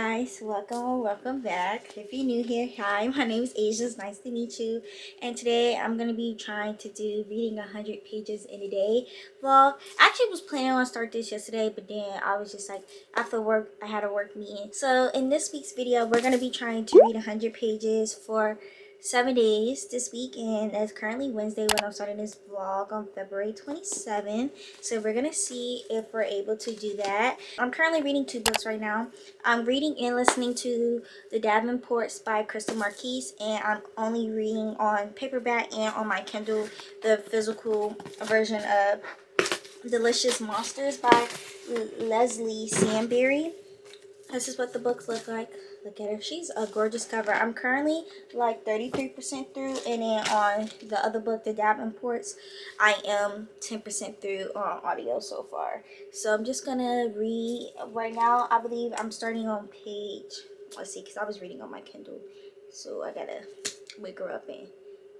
guys, welcome back. If you're new here, hi, my name is Asia. It's nice to meet you. And today I'm gonna be trying to do reading 100 pages in a day vlog. I actually was planning on start this yesterday, but then I was just like, after work I had a work meeting. So in this week's video, we're gonna be trying to read 100 pages for 7 days this week, and it's currently Wednesday when I'm starting this vlog on February 27th. So we're gonna see if we're able to do that. I'm currently reading 2 books right now. I'm reading and listening to the Davenports by Krystal Marquis, and I'm only reading on paperback and on my Kindle the physical version of Delicious Monsters by Liselle Sambury. This is what the books look like. Look at her. She's a gorgeous cover. I'm currently like 33% through, and then on the other book, the Davenports, I am 10% through on audio so far. So I'm just gonna read right now. I believe I'm starting on page, let's see, because I was reading on my Kindle, so I gotta wake her up and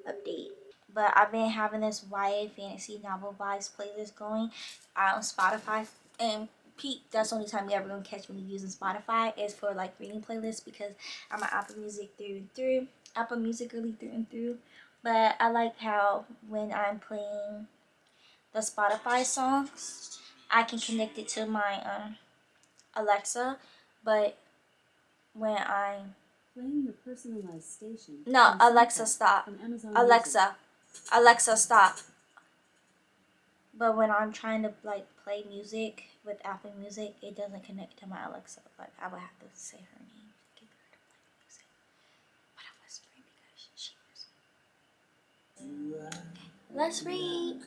update. But I've been having this YA fantasy novel vibes playlist going on Spotify, and Pete, that's the only time you ever gonna catch me using Spotify is for like reading playlists, because I'm an Apple Music through and through, Apple Music really through and through. But I like how when I'm playing the Spotify songs, I can connect it to my Alexa. But when I'm playing your personalized station. no, Alexa, stop. Alexa, Alexa, stop. But when I'm trying to like play music with Apple Music, it doesn't connect to my Alexa. Like I would have to say her name to get her to play music. But I'm whispering because she whispers. Okay, let's read.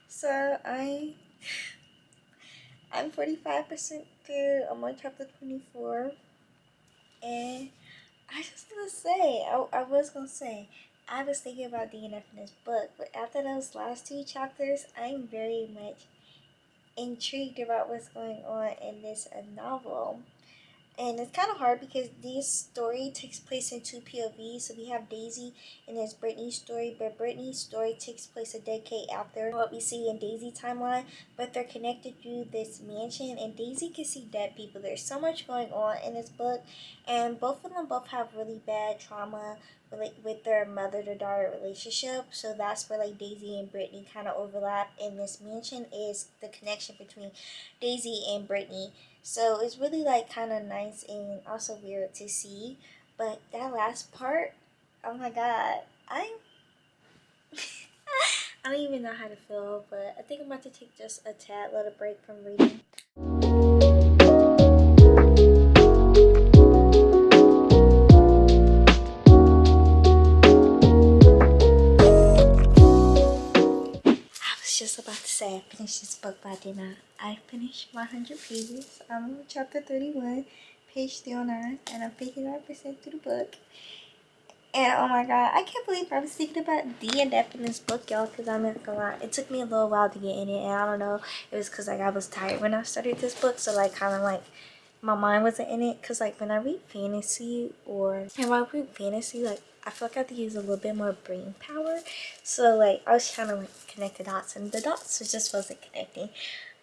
So I'm 45% through. I'm on chapter 24, and I just want to say, I was gonna say, I was thinking about DNF in this book, but after those last 2 chapters, I'm very much intrigued about what's going on in this novel. And it's kind of hard because this story takes place in 2 POVs. So we have Daisy and there's Brittany's story, but Brittany's story takes place a decade after what we see in Daisy's timeline. But they're connected through this mansion, and Daisy can see dead people. There's so much going on in this book, and both of them have really bad trauma with their mother to daughter relationship. So that's where like Daisy and Brittany kind of overlap in this mansion, is the connection between Daisy and Brittany. So it's really like kind of nice and also weird to see. But that last part, oh my god, I don't even know how to feel, but I think I'm about to take just a tad little break from reading. I was just about to say I finished this book, but I did not. I finished my 100 pages. I'm on chapter 31, page 309, and I'm 59% through the book. And oh my god, I can't believe I was thinking about DNF in this book, y'all, because I'm not gonna lie, it took me a little while to get in it, and I don't know, it was because like I was tired when I started this book, so like kind of like my mind wasn't in it, because like when I read fantasy like I feel like I have to use a little bit more brain power, so like I was trying to like connect the dots, and the dots just wasn't connecting.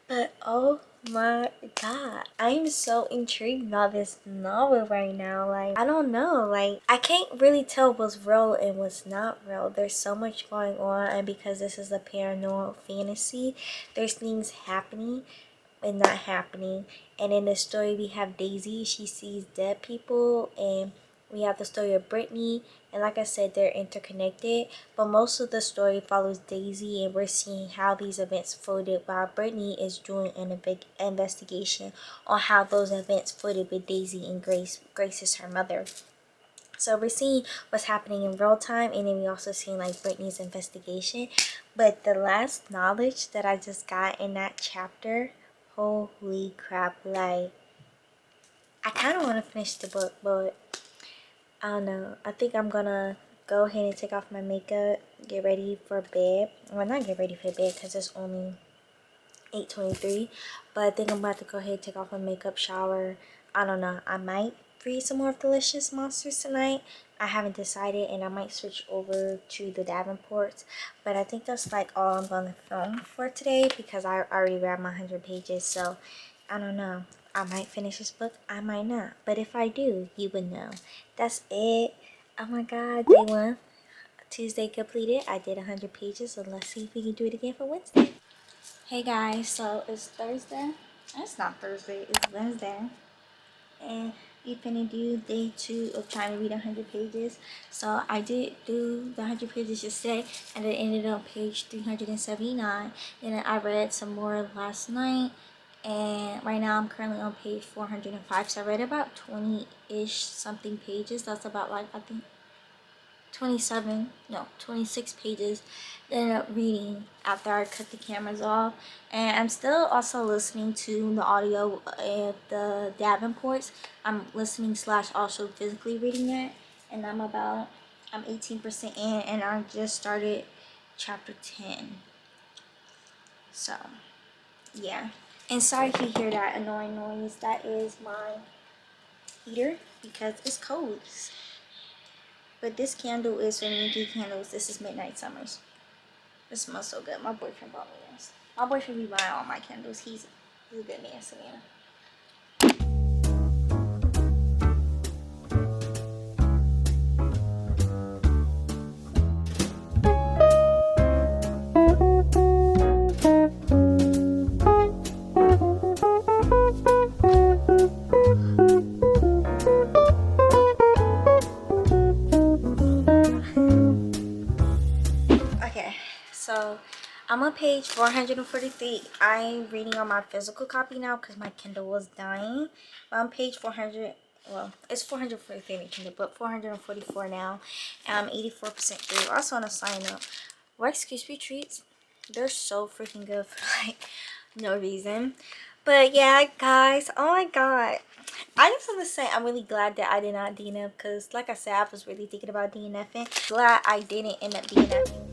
But oh my god, I'm so intrigued by this novel right now. Like, I don't know, like I can't really tell what's real and what's not real. There's so much going on, and because this is a paranormal fantasy, there's things happening and not happening. And in the story we have Daisy, she sees dead people, and we have the story of Brittany, and like I said, they're interconnected, but most of the story follows Daisy, and we're seeing how these events folded while Brittany is doing an investigation on how those events folded with Daisy and Grace. Grace is her mother. So we're seeing what's happening in real time, and then we also seeing like Brittany's investigation. But the last knowledge that I just got in that chapter, holy crap, like I kind of want to finish the book, but I don't know. I think I'm gonna go ahead and take off my makeup, get ready for bed. Well, not get ready for bed because it's only 8:23, but I think I'm about to go ahead and take off my makeup, shower, I don't know. I might read some more of Delicious Monsters tonight. I haven't decided, and I might switch over to the Davenports. But I think that's like all I'm gonna film for today because I already read my 100 pages. So I don't know. I might finish this book. I might not. But if I do, you would know. That's it. Oh my God, day one. Tuesday completed. I did 100 pages. So let's see if we can do it again for Wednesday. Hey guys, so it's Thursday. It's not Thursday. It's Wednesday. And we finna do day 2 of trying to read 100 pages. So I did do the 100 pages yesterday, and it ended on page 379. And I read some more last night, and right now I'm currently on page 405. So I read about 20-ish something pages. That's about like, I think 26 pages that I ended up reading after I cut the cameras off. And I'm still also listening to the audio of the Davenports. I'm listening slash also physically reading it, and I'm 18% in, and I just started chapter 10. So yeah, and sorry if you hear that annoying noise. That is my heater because it's cold. But this candle is for me, 3 candles. This is Midnight Summers. It smells so good. My boyfriend bought me this. My boyfriend be buying all my candles. He's a good man, Savannah. Okay, so I'm on page 443. I'm reading on my physical copy now because my Kindle was dying. But I'm page 400. Well, it's 443 in Kindle, but 444 now. And I'm 84% through. Also on a sign up, Rice Krispie treats, they're so freaking good for like no reason. But yeah, guys, oh my God, I just want to say I'm really glad that I did not DNF because, like I said, I was really thinking about DNFing. Glad I didn't end up DNFing.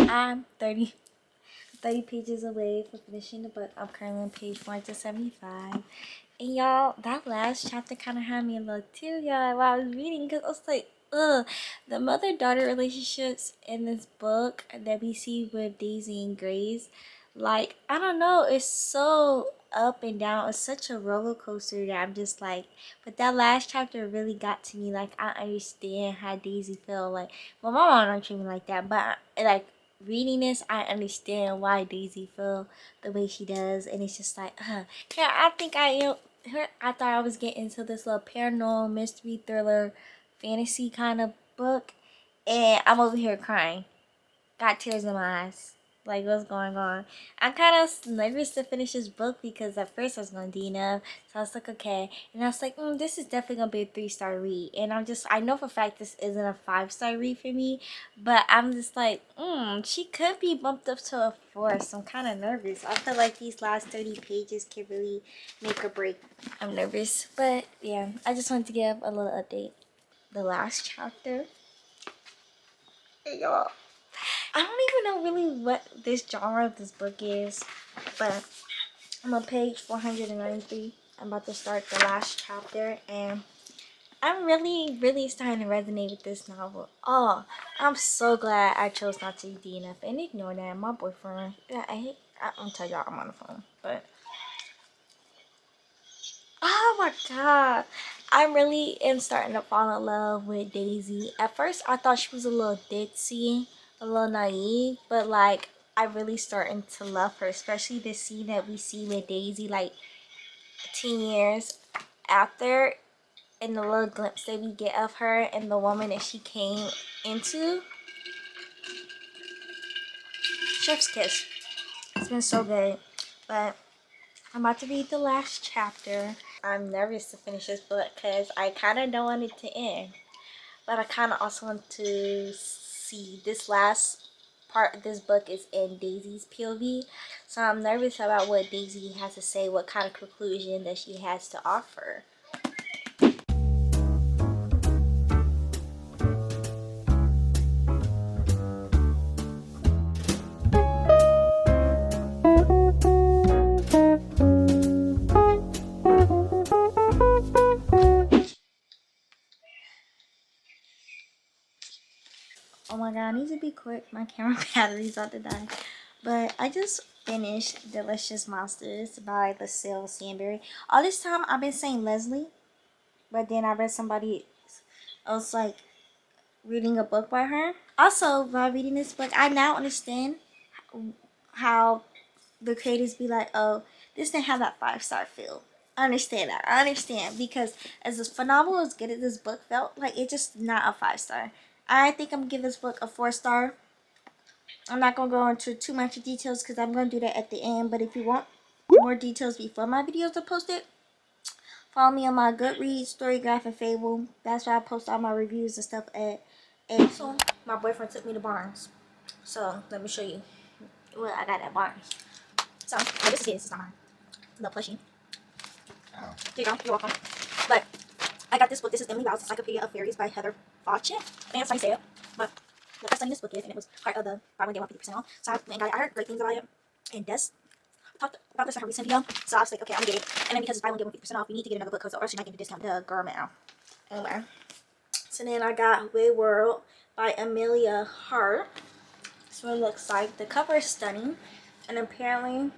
I'm 30 pages away from finishing the book. I'm currently on page 475. And y'all, that last chapter kind of had me a little teary while I was reading because I was like, ugh. The mother-daughter relationships in this book that we see with Daisy and Grace, like, I don't know, it's so up and down. It's such a roller coaster that I'm just like, but that last chapter really got to me. Like, I understand how Daisy felt. Like, well, my mom don't treat me like that, but like, reading this, I understand why Daisy feel the way she does, and it's just like, yeah, I think I thought I was getting into this little paranormal mystery thriller fantasy kind of book, and I'm over here crying, got tears in my eyes. Like, what's going on? I'm kind of nervous to finish this book because at first I was going to DNF. So I was like, okay. And I was like, this is definitely going to be a 3-star read. And I know for a fact this isn't a 5-star read for me. But I'm just like, she could be bumped up to a 4. So I'm kind of nervous. I feel like these last 30 pages can really make or break. I'm nervous. But yeah, I just wanted to give a little update. The last chapter. Hey, y'all. I don't even know really what this genre of this book is, but I'm on page 493. I'm about to start the last chapter, and I'm really, really starting to resonate with this novel. Oh, I'm so glad I chose not to DNF and ignore that. My boyfriend, I'm gonna tell y'all I'm on the phone, but oh my God. I really am starting to fall in love with Daisy. At first, I thought she was a little ditzy, a little naive, but like, I really starting to love her, especially the scene that we see with Daisy like 10 years after, in the little glimpse that we get of her and the woman that she came into. Chef's kiss. It's been so good. But I'm about to read the last chapter. I'm nervous to finish this book because I kind of don't want it to end. But I kind of also want to see this last part of this book is in Daisy's POV, so I'm nervous about what Daisy has to say, what kind of conclusion that she has to offer. Oh my god, I need to be quick. My camera battery's about to die. But I just finished Delicious Monsters by Liselle Sambury. All this time I've been saying Leslie, but then I read somebody else like reading a book by her. Also, by reading this book, I now understand how the creators be like, oh, this didn't have that 5-star feel. I understand that. I understand because as phenomenal as good as this book felt, like it's just not a 5-star. I think I'm gonna give this book a 4-star. I'm not gonna go into too much details because I'm gonna do that at the end. But if you want more details before my videos are posted, follow me on my Goodreads, Storygraph, and Fable. That's where I post all my reviews and stuff at. And so my boyfriend took me to Barnes. So let me show you what I got at Barnes. So this is his. This is not mine. The plushie. Here you go. You're welcome. But I got this book. This is Emily Bowles' Encyclopedia of Fairies by Heather Fauchet. I think that's how you say it. But the best thing this book is, and it was part of the buy one get 150% off. So I went and got it. I heard great things about it. And Des talked about this in her recent video. So I was like, okay, I'm gonna get it. And then because it's buy one get 150% off, you need to get another book because or else you're not getting a discount. Duh, girl, now. Anyway. So then I got Wayward by Amelia Hart. That's what it looks like. The cover is stunning. And apparently,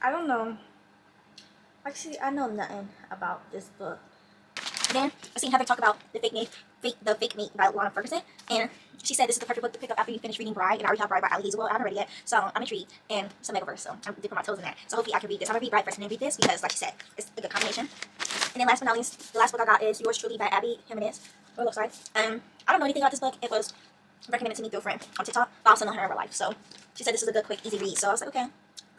I don't know. Actually, I know nothing about this book. Then I seen Heather talk about the fake mate by Lana Ferguson, and she said this is the perfect book to pick up after you finish reading Bride. And I already have Bride by Ali Hazelwood. I haven't read it yet, so I'm intrigued. And it's a Megaverse, so I'm dipping my toes in that. So hopefully I can read this. I'm gonna read Bride first and then read this because, like she said, it's a good combination. And then last but not least, the last book I got is Yours Truly by Abby Jimenez. What it looks like. I don't know anything about this book. It was recommended to me through a friend on TikTok, but I also know her in real life. So she said this is a good, quick, easy read. So I was like, okay.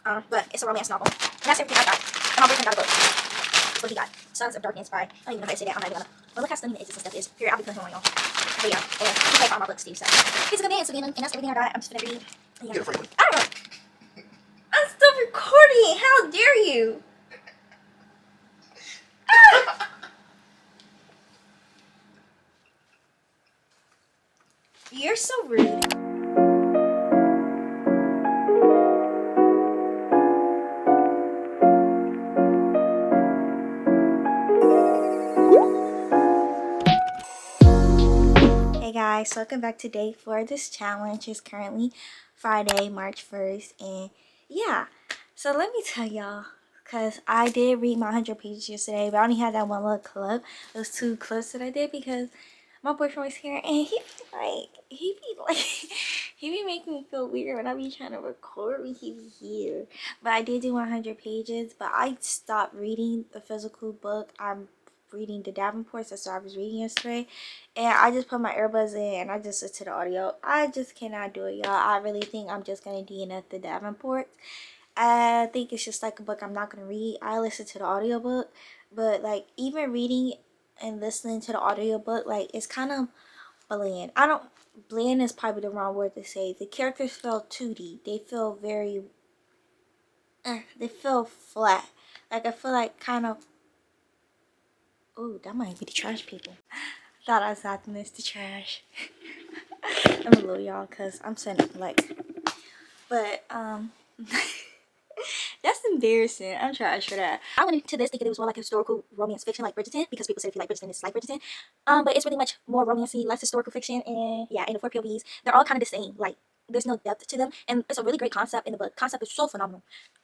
But it's a romance novel. And that's everything I got. And my boyfriend got a book. That's what he got. Sons of Darkness by, I don't even know how to say that. I'm not even gonna. Well, look how stunning the edges and stuff is. Here, I'll be putting him on y'all. But yeah, and he played all my books too, so. He's a good man, so and that's everything I got. I'm just gonna read. I don't know. I'm still recording. How dare you? You're so rude. Hey guys, welcome back to day 4 of this challenge. It's currently Friday, March 1st, and yeah, so let me tell y'all, because I did read my 100 pages yesterday, but I only had that one little clip, those 2 clips that I did, because my boyfriend was here, and he be making me feel weird when I be trying to record when he be here. But I did do 100 pages, but I stopped reading the physical book. I'm reading the Davenports. That's what I was reading yesterday, and I just put my earbuds in and I just listened to the audio. I just cannot do it, y'all. I really think I'm just gonna DNF the Davenports. I think it's just like a book I'm not gonna read. I listen to the audiobook, but like even reading and listening to the audiobook, like it's kind of bland. I don't Bland is probably the wrong word to say. The characters feel 2D. They feel very they feel flat. Like I feel like kind of. Oh, that might be the trash people. Thought I was about to miss the trash. I'm a little y'all because I'm sending like, but that's embarrassing. I'm trash for that. I went into this thinking it was more like historical romance fiction like Bridgerton, because people said if you like Bridgerton, it's like Bridgerton. But it's really much more romancy, less historical fiction, and yeah, and the 4 POVs, they're all kind of the same. Like there's no depth to them, and it's a really great concept in the book. Concept is so phenomenal.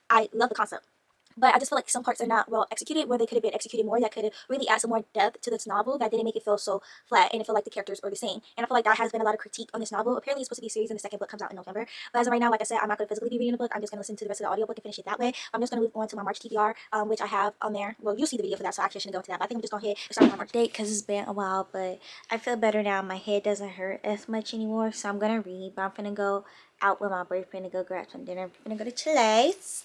I love the concept. But I just feel like some parts are not well executed, where they could have been executed more, that could have really added some more depth to this novel that didn't make it feel so flat and it felt like the characters are the same. And I feel like that has been a lot of critique on this novel. Apparently it's supposed to be a series and the second book comes out in November. But as of right now, like I said, I'm not going to physically be reading the book. I'm just going to listen to the rest of the audiobook and finish it that way. I'm just going to move on to my March TBR, which I have on there. Well, you'll see the video for that, so I actually shouldn't go into that. But I think I'm just going to hit start my March date because it's been a while, but I feel better now. My head doesn't hurt as much anymore, so I'm going to read. But I'm going to go out with my boyfriend to go grab some dinner. I'm gonna go to Chili's.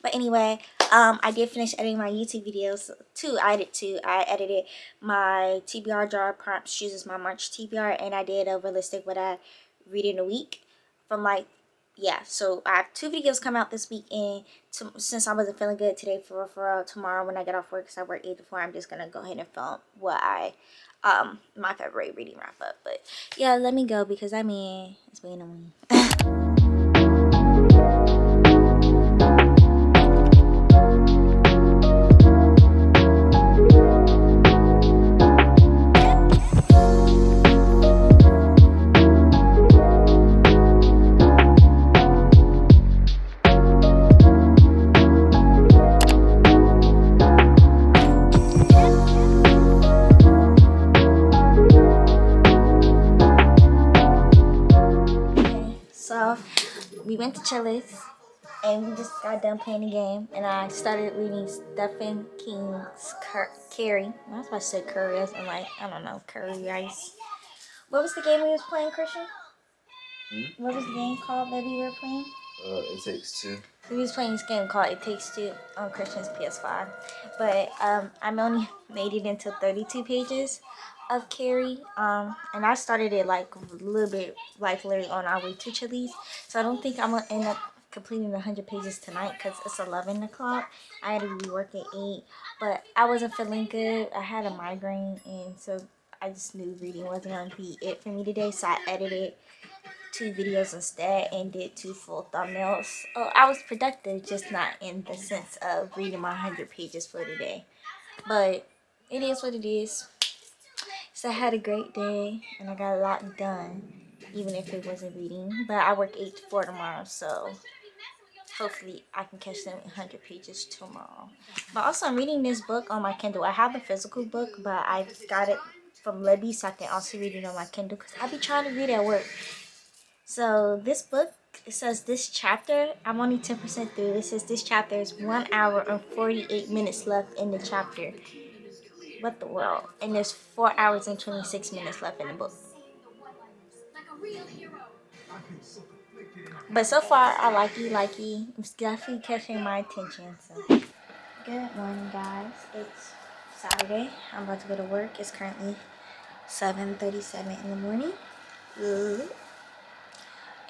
But anyway, I did finish editing my YouTube videos too. I edited my TBR jar prompts, chooses my March TBR, and I did a realistic what I read in a week from like, yeah, so I have 2 videos come out this week, and since I wasn't feeling good today, for tomorrow when I get off work, because I work 8 to 4, I'm just gonna go ahead and film what my February reading wrap up. But yeah, let me go because I mean it's being annoying. So we went to Chili's and we just got done playing the game, and I started reading Stephen King's Carrie. I was about to say curry, as in like, I don't know, curry rice. What was the game we was playing, Christian? What was the game called that we were playing? It Takes Two. We was playing this game called It Takes Two on Christian's PS5. But I only made it into 32 pages of Carrie. And I started it like a little bit, like literally on our way to Chili's. So I don't think I'm gonna end up completing 100 pages tonight because it's 11 o'clock. I had to be work at 8. But I wasn't feeling good. I had a migraine, and so I just knew reading wasn't gonna be it for me today. So I edited 2 videos instead and did 2 full thumbnails. Oh, I was productive, just not in the sense of reading my 100 pages for today. But it is what it is. So I had a great day and I got a lot done, even if it wasn't reading. But I work 8 to 4 tomorrow, so hopefully I can catch them 100 pages tomorrow. But also I'm reading this book on my Kindle. I have the physical book, but I got it from Libby, so I can also read it on my Kindle because I be trying to read at work. So this book, it says this chapter, I'm only 10% through. It says this chapter is 1 hour and 48 minutes left in the chapter. What the world? And there's 4 hours and 26 minutes left in the book. But so far, I like it. It's definitely catching my attention. So, good morning, guys. It's Saturday. I'm about to go to work. It's currently 7:37 in the morning.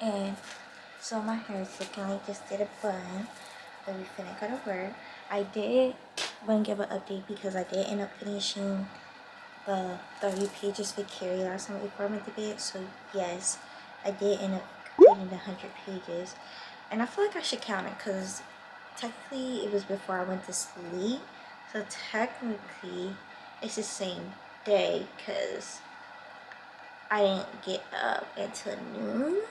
And so my hair is looking like just did a bun, but we finna go to work. I did want to give an update because I did end up finishing the 30 pages for Carrie last night before I went to bed. So yes, I did end up completing the 100 pages, and I feel like I should count it because technically it was before I went to sleep. So technically it's the same day because I didn't get up until noon.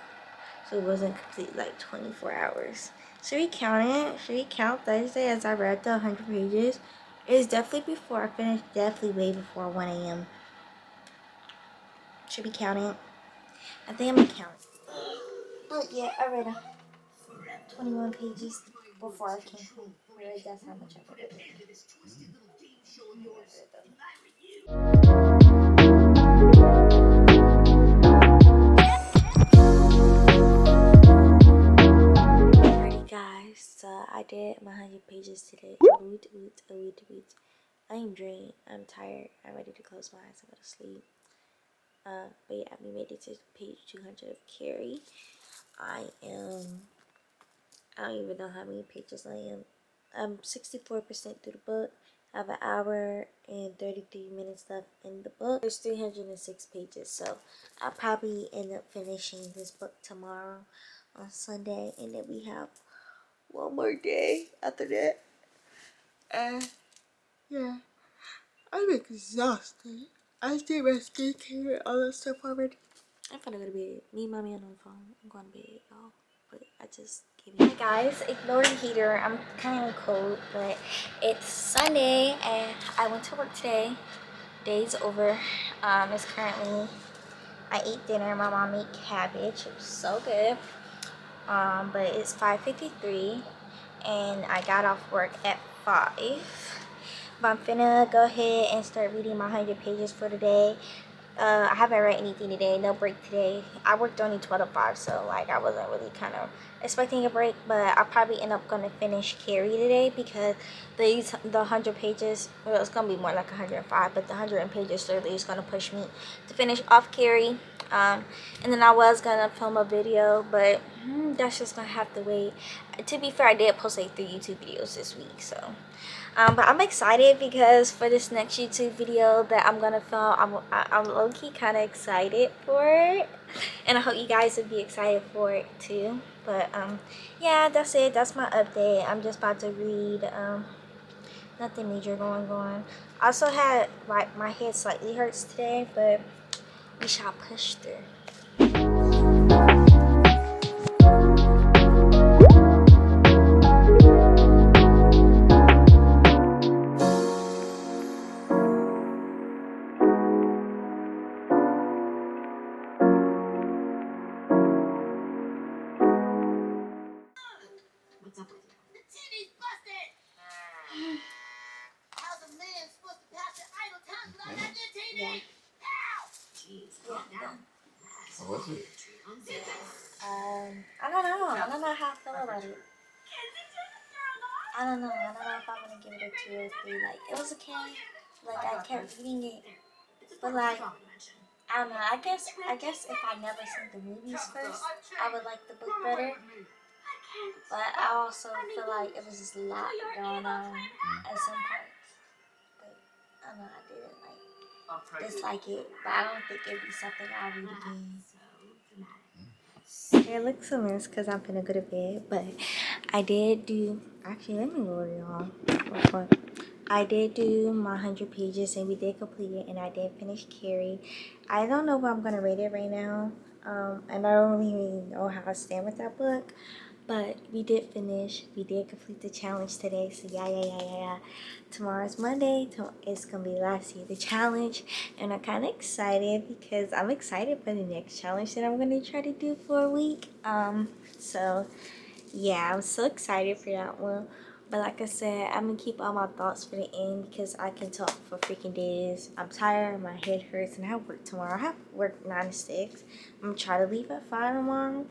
So it wasn't complete like 24 hours. Should we count it? Should we count Thursday as I read the 100 pages? It's definitely before I finished, definitely way before 1 a.m. Should we count it? I think I'm gonna count it. But yeah, I read 21 pages before I came home. Really, that's how much I read. Alrighty guys, so I did my 100 pages today. I am drained, I'm tired, I'm ready to close my eyes and go to sleep. But yeah, we made it to page 200 of Carrie. I don't even know how many pages I am. I'm 64% through the book. I have an hour and 33 minutes left in the book. There's 306 pages, so I'll probably end up finishing this book tomorrow on Sunday, and then we have one more day after that. And yeah, I'm exhausted. I did my skincare and all that stuff already. I'm gonna go to bed. Me and mommy on the phone. I'm going to bed, y'all. But I just gave you. Hi guys, ignore the heater. I'm kind of cold, but it's Sunday and I went to work today. Day's over. It's currently, I ate dinner. My mom made cabbage. It was so good. But it's 5:53 and I got off work at 5. But I'm finna go ahead and start reading my 100 pages for today. I haven't read anything today. No break today. I worked only 12 to 5, so like I wasn't really kind of expecting a break. But I probably end up gonna finish Carrie today because the 100 pages. Well, it's gonna be more like 105, but the 100 pages literally is gonna push me to finish off Carrie. And then I was gonna film a video, but that's just gonna have to wait. To be fair, I did post like 3 YouTube videos this week, so. But I'm excited because for this next YouTube video that I'm gonna film, I'm low-key kind of excited for it, and I hope you guys would be excited for it too. But yeah, that's it. That's my update. I'm just about to read. Nothing major going on. I also had my head slightly hurts today, but we shall push through. What's up with you? The TV's busted! How's a man supposed to pass the idle time without having a TV? Yeah. Ow! Jeez, calm down. How was it? I don't know. I don't know how I feel about it. I don't know. I don't know if I'm gonna give it a 2 or 3. Like, it was okay. Like, I kept reading it, but like, I don't know. I guess if I never seen the movies first, I would like the book better. But I also feel like it was just a lot going on at some parts. But I don't know. I didn't like dislike it, but I don't think it'd be something I'll read again. It looks a mess because I'm finna go to bed, but I did do. Actually, let me lower y'all. I did do my 100 pages and we did complete it, and I did finish Carrie. I don't know what I'm gonna rate it right now, and I don't really know how I stand with that book, but we did finish. We did complete the challenge today, so yeah. Tomorrow's Monday. It's gonna be the last day of the challenge, and I'm kind of excited because I'm excited for the next challenge that I'm gonna try to do for a week. So yeah, I'm so excited for that one. But like I said, I'm gonna keep all my thoughts for the end because I can talk for freaking days. I'm tired, my head hurts, and I have work tomorrow. I have work 9 to 6. I'm gonna try to leave at 5 tomorrow.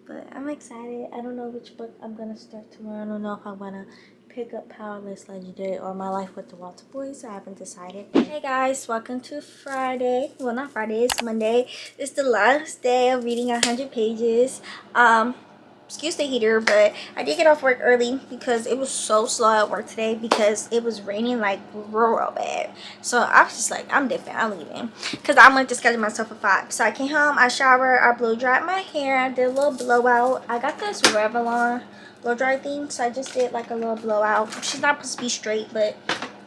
But I'm excited. I don't know which book I'm gonna start tomorrow. I don't know if I'm gonna pick up Powerless Legendary or My Life with the Walter Boys. I haven't decided. Hey guys, welcome to Friday. Well, not Friday, it's Monday. It's the last day of reading 100 pages. Excuse the heater, but I did get off work early because it was so slow at work today because it was raining like real bad. So I was just like, I'm different, I'm leaving, because I went to schedule myself at 5. So I came home, I showered, I blow dried my hair, I did a little blowout. I got this Revlon blow dry thing, so I just did like a little blowout. She's not supposed to be straight, but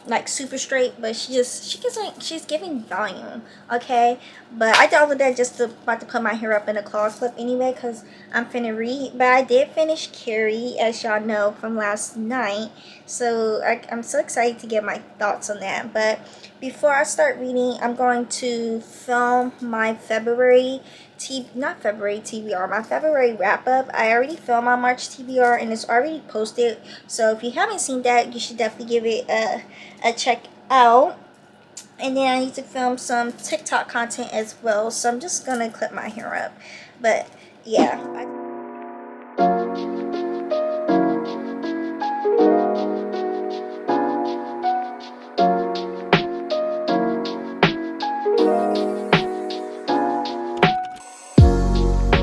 like super straight, but she's giving volume, okay? But I did all of that just about to put my hair up in a claw clip anyway, because I'm finna read. But I did finish Carrie, as y'all know, from last night, so I'm so excited to get my thoughts on that. But before I start reading, I'm going to film my not February TBR, my February wrap up. I already filmed my March TBR and it's already posted, so if you haven't seen that, you should definitely give it a check out. And then I need to film some TikTok content as well, so I'm just gonna clip my hair up. But yeah,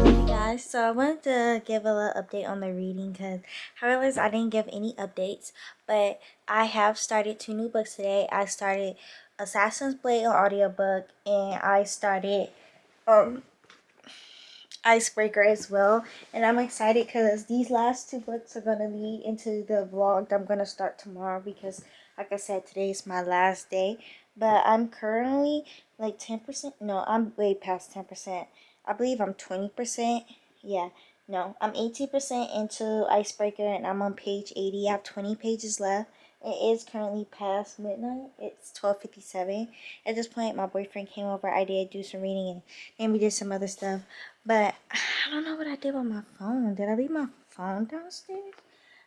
hey guys, so I wanted to give a little update on the reading because I realized I didn't give any updates, but I have started 2 new books today. I started Assassin's Blade on audiobook, and I started Icebreaker as well, and I'm excited because these last 2 books are going to lead into the vlog that I'm going to start tomorrow, because like I said, today is my last day. But I'm currently like 10%. No, I'm way past 10%. I believe I'm 20%. Yeah, no, I'm 18% into Icebreaker, and I'm on page 80. I have 20 pages left. It is currently past midnight. It's 12:57. At this point, my boyfriend came over. I did do some reading, and then we did some other stuff. But I don't know what I did with my phone. Did I leave my phone downstairs?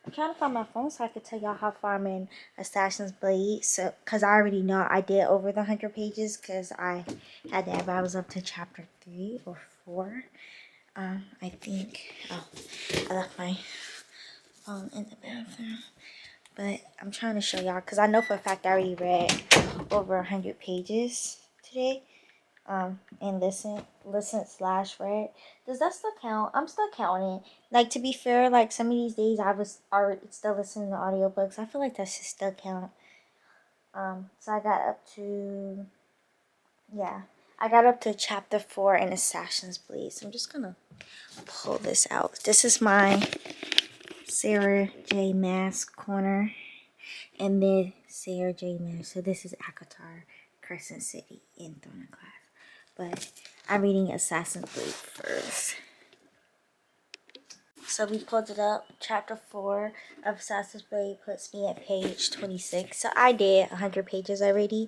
I'm trying to find my phone so I could tell y'all how far I'm in Assassin's Blade. So, cause I already know I did over the 100 pages, cause I had that. But I was up to chapter 3 or 4. I think. Oh, I left my phone in the bathroom. But I'm trying to show y'all, cause I know for a fact I already read over 100 pages today. And listen/read. Does that still count? I'm still counting. Like, to be fair, like some of these days I was already still listening to audiobooks. I feel like that should still count. So I got up to, yeah, I got up to chapter 4 in Assassin's Blade. So I'm just gonna pull this out. This is my Sarah J Maas corner, and then Sarah J Maas. So this is Akatar, Crescent City, in Throne of Glass. But I'm reading Assassin's Blade first. So we pulled it up. Chapter 4 of Assassin's Blade puts me at page 26. So I did 100 pages already.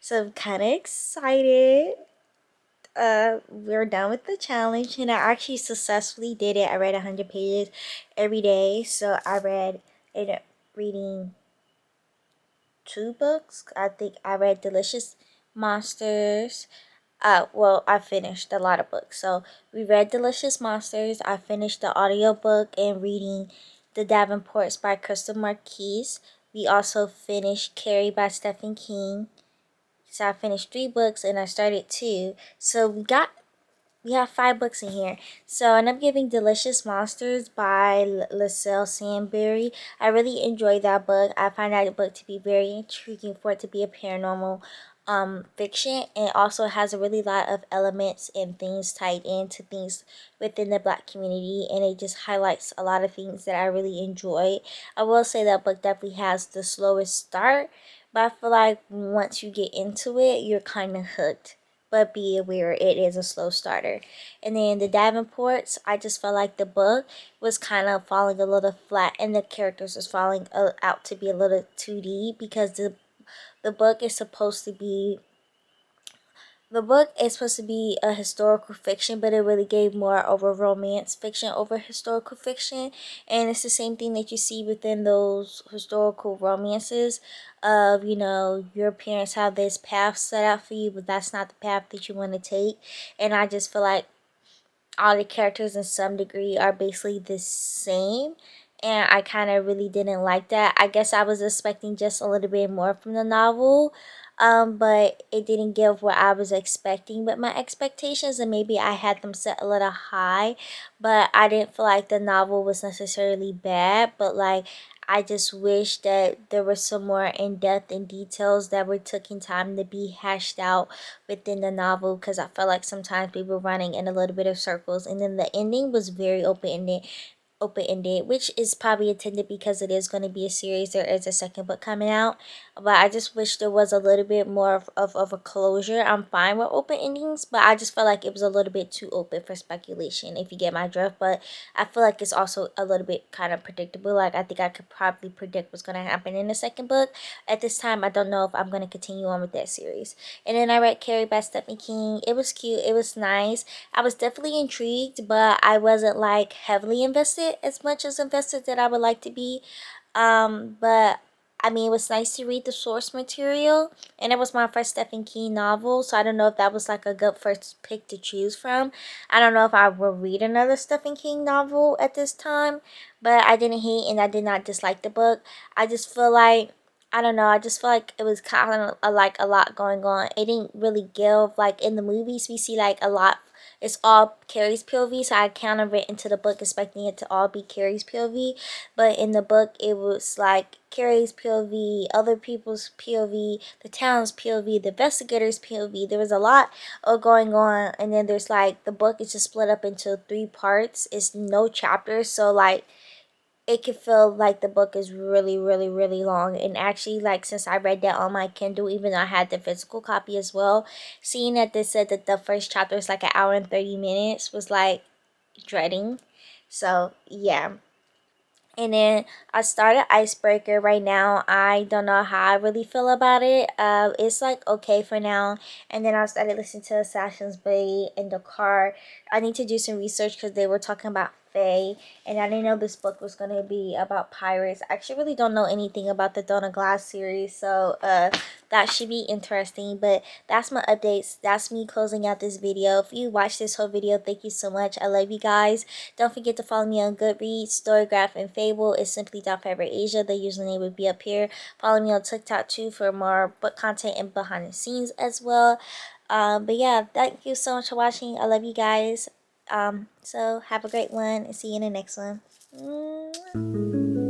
So I'm kind of excited. We're done with the challenge, and I actually successfully did it. I read 100 pages every day. So I read it reading 2 books. I think I read Delicious Monsters. Well, I finished a lot of books. So we read Delicious Monsters. I finished the audiobook and reading The Davenports by Krystal Marquis. We also finished Carrie by Stephen King. So I finished 3 books and I started 2. So we have 5 books in here. So I ended up giving Delicious Monsters by Liselle Sambury. I really enjoyed that book. I find that book to be very intriguing for it to be a paranormal fiction, and also has a really lot of elements and things tied into things within the Black community, and it just highlights a lot of things that I really enjoy. I will say that book definitely has the slowest start, but I feel like once you get into it, you're kind of hooked. But be aware, it is a slow starter. And then the Davenports, I just felt like the book was kind of falling a little flat, and the characters was falling out to be a little 2D, because the book is supposed to be a historical fiction, but it really gave more over romance fiction over historical fiction. And it's the same thing that you see within those historical romances of, your parents have this path set out for you, but that's not the path that you want to take. And I just feel like all the characters in some degree are basically the same, and I kind of really didn't like that. I guess I was expecting just a little bit more from the novel, but it didn't give what I was expecting with my expectations, and maybe I had them set a little high. But I didn't feel like the novel was necessarily bad, but like, I just wish that there was some more in-depth and details that were taking time to be hashed out within the novel, because I felt like sometimes we were running in a little bit of circles, and then the ending was very open-ended, which is probably intended because it is going to be a series. There is a second book coming out, but I just wish there was a little bit more of a closure. I'm fine with open endings, but I just felt like it was a little bit too open for speculation, if you get my drift. But I feel like it's also a little bit kind of predictable. Like, I think I could probably predict what's going to happen in the second book. At this time, I don't know if I'm going to continue on with that series. And then I read Carrie by Stephen King. It was cute, it was nice. I was definitely intrigued, but I wasn't like heavily invested, as much as invested that I would like to be. But I mean, it was nice to read the source material, and it was my first Stephen King novel, so I don't know if that was like a good first pick to choose from. I don't know if I will read another Stephen King novel at this time, but I didn't hate and I did not dislike the book. I just feel like, I don't know, I just feel like it was kind of like a lot going on. It didn't really give, like in the movies we see like a lot, it's all Carrie's POV, so I kind of read into the book expecting it to all be Carrie's POV, but in the book it was like Carrie's POV, other people's POV, the town's POV, the investigator's POV. There was a lot of going on, and then there's like, the book is just split up into 3 parts. It's no chapters, so like, it could feel like the book is really, really, really long. And actually, like, since I read that on my Kindle, even though I had the physical copy as well, seeing that they said that the first chapter is like an hour and 30 minutes was like dreading. So yeah. And then I started Icebreaker right now. I don't know how I really feel about it. It's like okay for now. And then I started listening to Assassin's Blade in the car. I need to do some research because they were talking about Fae, and I didn't know this book was gonna be about pirates. I actually really don't know anything about the Dona Glass series, so that should be interesting. But that's my updates. That's me closing out this video. If you watched this whole video, thank you so much. I love you guys. Don't forget to follow me on Goodreads, Storygraph, and Fable. It's simply Forever Asia. The username would be up here. Follow me on TikTok too for more book content and behind the scenes as well. But yeah, thank you so much for watching. I love you guys. So have a great one and see you in the next one. Mwah.